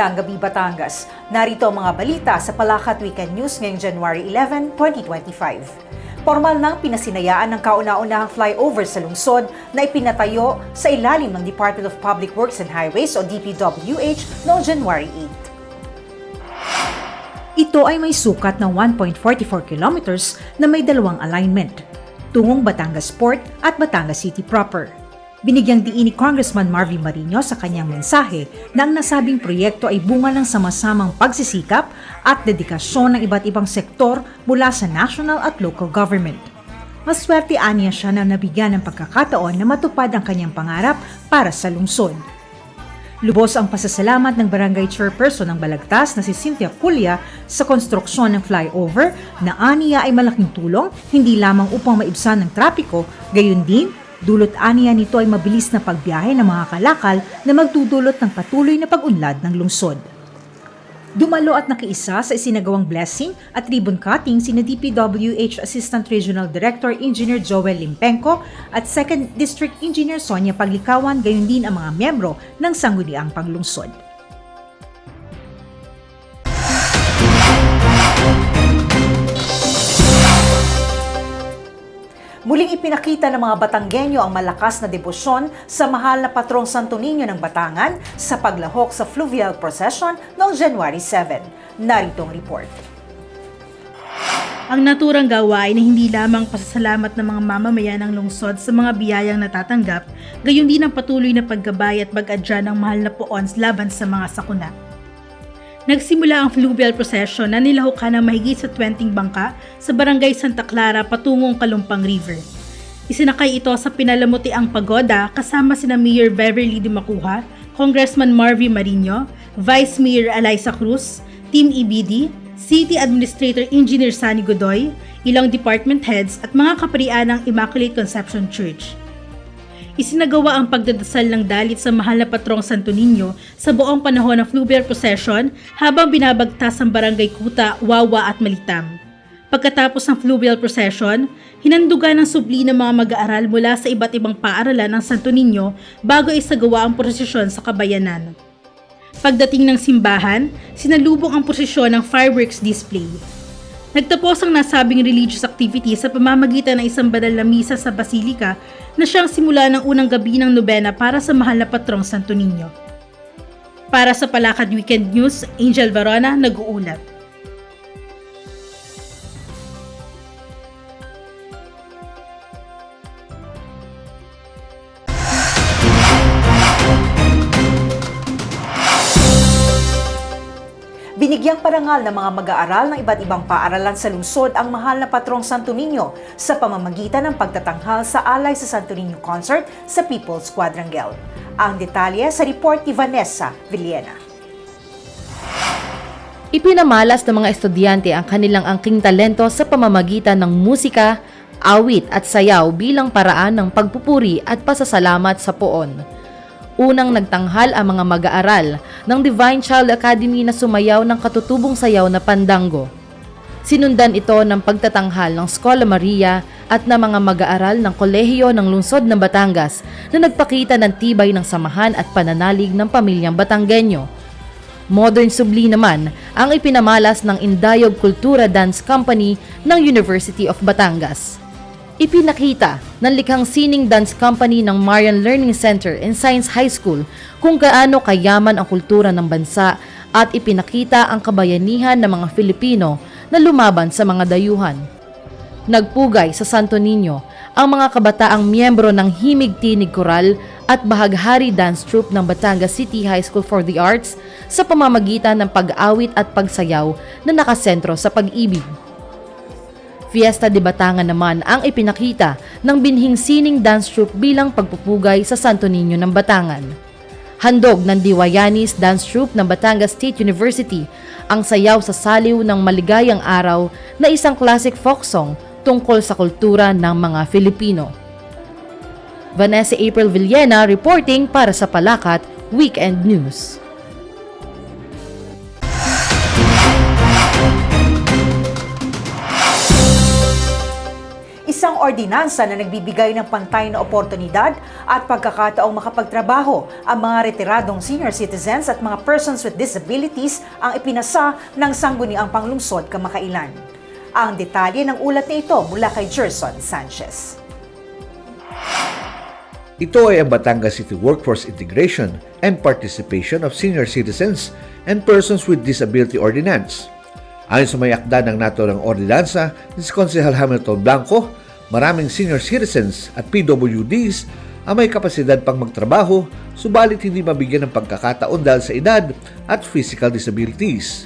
Magandang gabi, Batangas. Narito ang mga balita sa Palakat Weekend News ngayong January 11, 2025. Formal nang pinasinayaan ng kauna-unahang flyover sa lungsod na ipinatayo sa ilalim ng Department of Public Works and Highways o DPWH noong January 8. Ito ay may sukat ng 1.44 kilometers na may dalawang alignment, tungong Batangas Port at Batangas City proper. Binigyang diin ni Congressman Marvin Marino sa kanyang mensahe na ang nasabing proyekto ay bunga ng sama-samang pagsisikap at dedikasyon ng iba't ibang sektor mula sa national at local government. Maswerte aniya siya na nabigyan ng pagkakataon na matupad ang kanyang pangarap para sa lungsod. Lubos ang pasasalamat ng Barangay Chairperson ng Balagtas na si Cynthia Culya sa konstruksyon ng flyover na aniya ay malaking tulong hindi lamang upang maibsan ng trapiko, gayon din dulot aniya nito ay mabilis na pagbiyahe ng mga kalakal na magdudulot ng patuloy na pag-unlad ng lungsod. Dumalo at nakiisa sa isinagawang blessing at ribbon cutting sina DPWH Assistant Regional Director Engineer Joel Limpenco at 2nd District Engineer Sonia Paglikawan, gayon din ang mga miyembro ng Sangguniang Panglungsod. Muling ipinakita ng mga Batanggenyo ang malakas na debosyon sa mahal na patrong Santo Niño ng Batangan sa paglahok sa fluvial procession noong January 7. Narito ang report. Ang naturang gawain ay hindi lamang pasasalamat ng mga mamamayan ng lungsod sa mga biyayang natatanggap, gayon din ang patuloy na paggabay at pag-adya ng mahal na poons laban sa mga sakuna. Nagsimula ang fluvial procession na nilahukan ng mahigit sa 20 bangka sa Barangay Santa Clara patungong Kalumpang River. Isinakay ito sa pinalamutiang pagoda kasama sina Mayor Beverly Dimacuja, Congressman Marvin Marino, Vice Mayor Eliza Cruz, Team EBD, City Administrator Engineer Sunny Godoy, ilang department heads at mga kaparian ng Immaculate Conception Church. Isinagawa ang pagdadasal ng dalit sa mahal na patrong Santo Niño sa buong panahon ng fluvial procession habang binabagtas ang Barangay Kuta, Wawa at Malitam. Pagkatapos ng fluvial procession, hinandugan ng subli ng mga mag-aaral mula sa iba't ibang paaralan ng Santo Niño bago isagawa ang prosesyon sa kabayanan. Pagdating ng simbahan, sinalubong ang prosesyon ng fireworks display. Nagtapos ang nasabing religious activity sa pamamagitan ng isang banal na misa sa Basilika na siyang simula ng unang gabi ng nobena para sa mahal na patrong Santo Niño. Para sa Palakad Weekend News, Angel Varona nag-uulat. Binigyang parangal ng mga mag-aaral ng iba't ibang paaralan sa lungsod ang mahal na patrong Santo Niño sa pamamagitan ng pagtatanghal sa Alay sa Santo Niño Concert sa People's Quadrangle. Ang detalye sa report ni Vanessa Villena. Ipinamalas ng mga estudyante ang kanilang angking talento sa pamamagitan ng musika, awit at sayaw bilang paraan ng pagpupuri at pasasalamat sa poon. Unang nagtanghal ang mga mag-aaral ng Divine Child Academy na sumayaw ng katutubong sayaw na pandango. Sinundan ito ng pagtatanghal ng Escola Maria at ng mga mag-aaral ng kolehiyo ng lungsod ng Batangas na nagpakita ng tibay ng samahan at pananalig ng pamilyang Batanggenyo. Modern subli naman ang ipinamalas ng Indayog Kultura Dance Company ng University of Batangas. Ipinakita ng likhang sining dance company ng Marian Learning Center and Science High School kung gaano kayaman ang kultura ng bansa at ipinakita ang kabayanihan ng mga Filipino na lumaban sa mga dayuhan. Nagpugay sa Santo Niño ang mga kabataang miyembro ng Himig Tinig Coral at Bahaghari Dance Troupe ng Batangas City High School for the Arts sa pamamagitan ng pag-awit at pagsayaw na nakasentro sa pag-ibig. Fiesta de Batangan naman ang ipinakita ng binhing sining dance troupe bilang pagpupugay sa Santo Niño ng Batangan. Handog ng Diwayanis Dance Troupe ng Batangas State University ang sayaw sa saliw ng Maligayang Araw na isang classic folk song tungkol sa kultura ng mga Filipino. Vanessa April Villena reporting para sa Palakat Weekend News. Isang ordinansa na nagbibigay ng pantay na oportunidad at pagkakataong makapagtrabaho ang mga retiradong senior citizens at mga persons with disabilities ang ipinasa ng Sangguniang Panglungsod kamakailan. Ang detalye ng ulat na ito mula kay Gerson Sanchez. Ito ay ang Batangas City Workforce Integration and Participation of Senior Citizens and Persons with Disability Ordinance. Ayon sa may akda ng naturang ordinansa ni si Konsehal Hamilton Blanco, maraming senior citizens at PWDs ang may kapasidad pang magtrabaho subalit hindi mabigyan ng pagkakataon dahil sa edad at physical disabilities.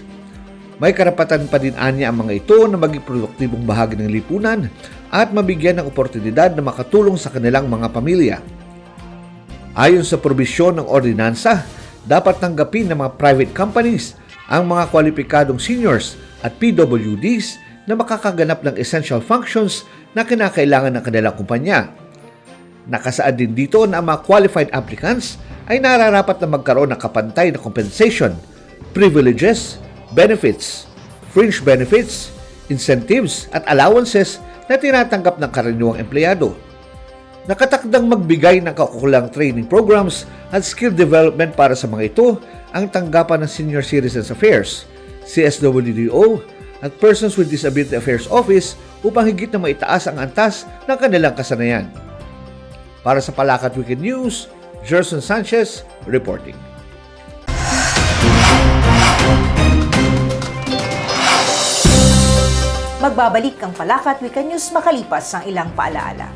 May karapatan pa din anya ang mga ito na maging produktibong bahagi ng lipunan at mabigyan ng oportunidad na makatulong sa kanilang mga pamilya. Ayon sa probisyon ng ordinansa, dapat tanggapin ng mga private companies ang mga kwalipikadong seniors at PWDs na makakaganap ng essential functions na kinakailangan ng kanilang kumpanya. Nakasaad din dito na ang mga qualified applicants ay nararapat na magkaroon ng kapantay na compensation, privileges, benefits, fringe benefits, incentives at allowances na tinatanggap ng karaniwang empleyado. Nakatakdang magbigay ng kaukulang training programs at skill development para sa mga ito ang tanggapan ng Senior Citizens Affairs, CSWDO at Persons with Disability Affairs Office upang higit na maitaas ang antas ng kanilang kasanayan. Para sa Palakat Weekend News, Gerson Sanchez reporting. Magbabalik ang Palakat Weekend News makalipas ang ilang paalaala.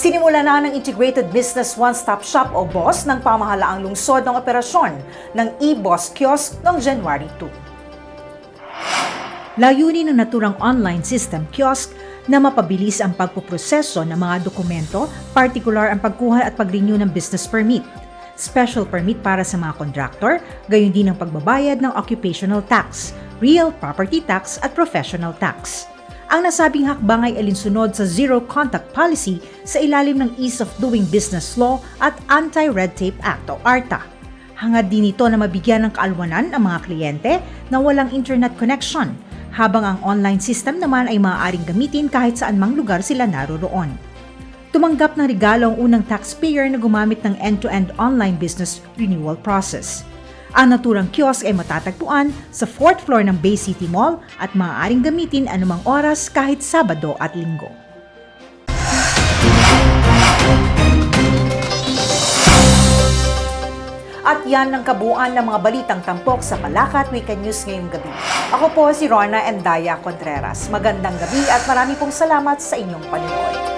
Sinimula na ng Integrated Business One-Stop Shop o BOSS ng pamahalaang lungsod ng operasyon ng e-BOSS Kiosk noong January 2. Layunin ng naturang online system kiosk na mapabilis ang pagpuproseso ng mga dokumento, partikular ang pagkuha at pag-renew ng business permit, special permit para sa mga contractor, gayon din ang pagbabayad ng occupational tax, real property tax at professional tax. Ang nasabing hakbang ay alinsunod sa Zero Contact Policy sa ilalim ng Ease of Doing Business Law at Anti-Red Tape Act o ARTA. Hangad din ito na mabigyan ng kaalwanan ang mga kliyente na walang internet connection, habang ang online system naman ay maaaring gamitin kahit saan mang lugar sila naroroon. Tumanggap ng regalo ang unang taxpayer na gumamit ng end-to-end online business renewal process. Ang naturang kiosk ay matatagpuan sa 4th floor ng Bay City Mall at maaaring gamitin anumang oras kahit Sabado at Linggo. At yan ang kabuuan ng mga balitang tampok sa Palakat Weekend News ngayong gabi. Ako po si Rona Endaya Contreras. Magandang gabi at marami pong salamat sa inyong panonood.